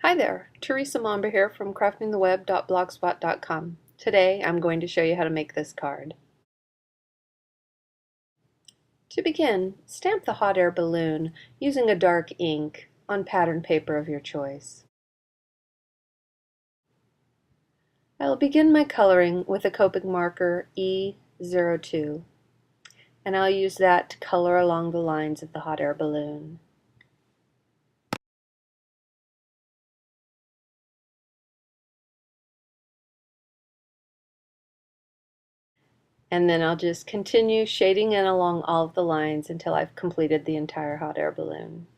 Hi there, Teresa Momba here from craftingtheweb.blogspot.com. Today I'm going to show you how to make this card. To begin, stamp the hot air balloon using a dark ink on pattern paper of your choice. I will begin my coloring with a Copic marker E02, and I'll use that to color along the lines of the hot air balloon. And then I'll just continue shading in along all of the lines until I've completed the entire hot air balloon.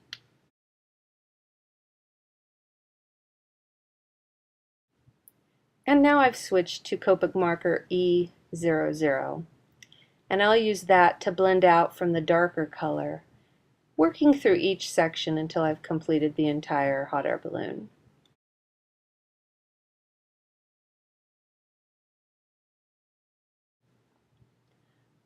And now I've switched to Copic marker E00, and I'll use that to blend out from the darker color, working through each section until I've completed the entire hot air balloon.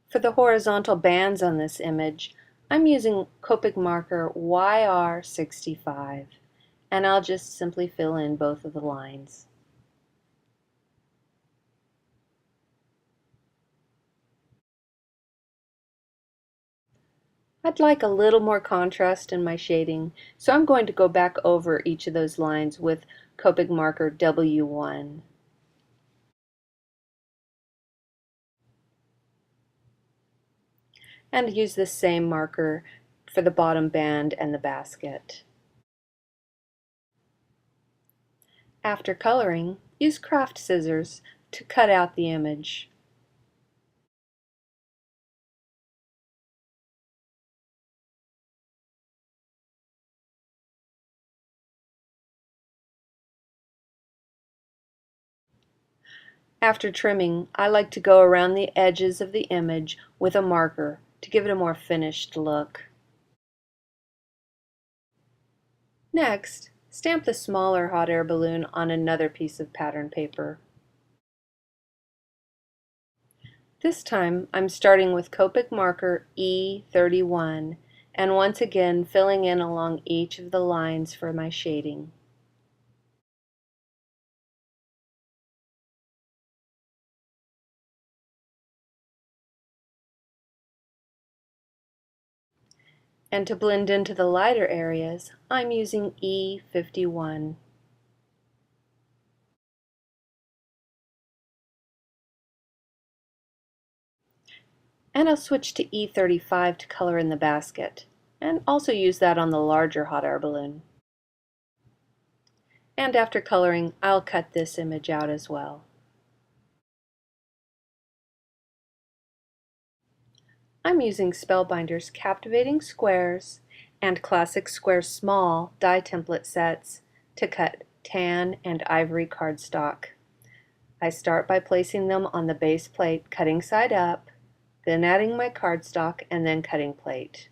For the horizontal bands on this image, I'm using Copic marker YR65, and I'll just simply fill in both of the lines. I'd like a little more contrast in my shading, so I'm going to go back over each of those lines with Copic marker W1. And use the same marker for the bottom band and the basket. After coloring, use craft scissors to cut out the image. After trimming, I like to go around the edges of the image with a marker to give it a more finished look. Next, stamp the smaller hot air balloon on another piece of pattern paper. This time I'm starting with Copic marker E31 and once again filling in along each of the lines for my shading. And to blend into the lighter areas, I'm using E51. And I'll switch to E35 to color in the basket, and also use that on the larger hot air balloon. And after coloring, I'll cut this image out as well. I'm using Spellbinder's Captivating Squares and Classic Square Small die template sets to cut tan and ivory cardstock. I start by placing them on the base plate, cutting side up, then adding my cardstock and then cutting plate.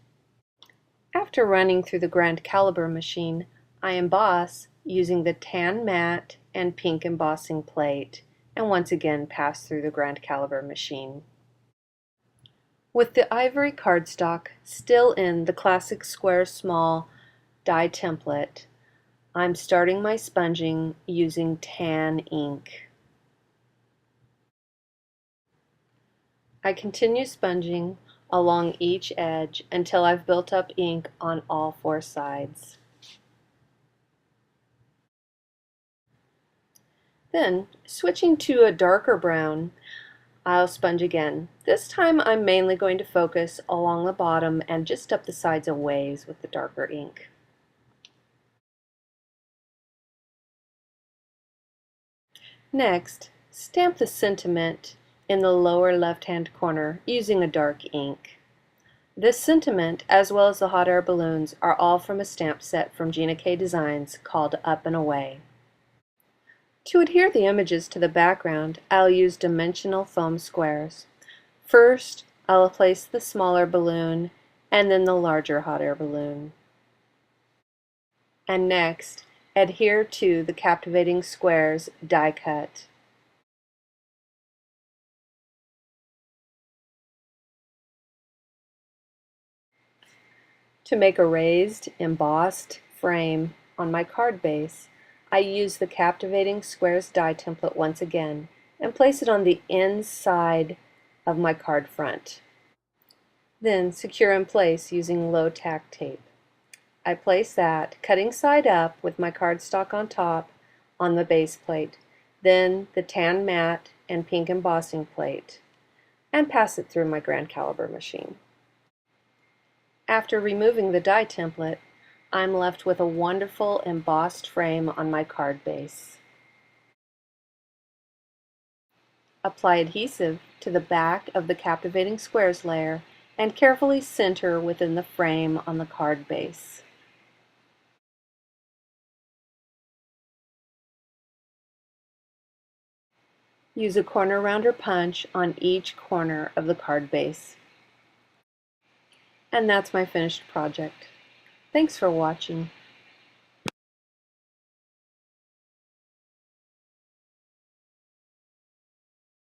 After running through the grand caliber machine, I emboss using the tan matte and pink embossing plate, and once again pass through the grand caliber machine. With the ivory cardstock still in the Classic Square Small die template, I'm starting my sponging using tan ink. I continue sponging along each edge until I've built up ink on all four sides. Then, switching to a darker brown, I'll sponge again. This time I'm mainly going to focus along the bottom and just up the sides a ways with the darker ink. Next, stamp the sentiment in the lower left-hand corner using a dark ink. This sentiment, as well as the hot air balloons, are all from a stamp set from Gina K Designs called Up and Away. To adhere the images to the background, I'll use dimensional foam squares. First, I'll place the smaller balloon and then the larger hot air balloon. And next, adhere to the Captivating Squares die cut. To make a raised, embossed frame on my card base, I use the Captivating Squares die template once again and place it on the inside of my card front. Then secure in place using low tack tape. I place that, cutting side up with my cardstock on top, on the base plate, then the tan matte and pink embossing plate, and pass it through my grand caliber machine. After removing the die template, I'm left with a wonderful embossed frame on my card base. Apply adhesive to the back of the Captivating Squares layer and carefully center within the frame on the card base. Use a corner rounder punch on each corner of the card base. And that's my finished project. Thanks for watching.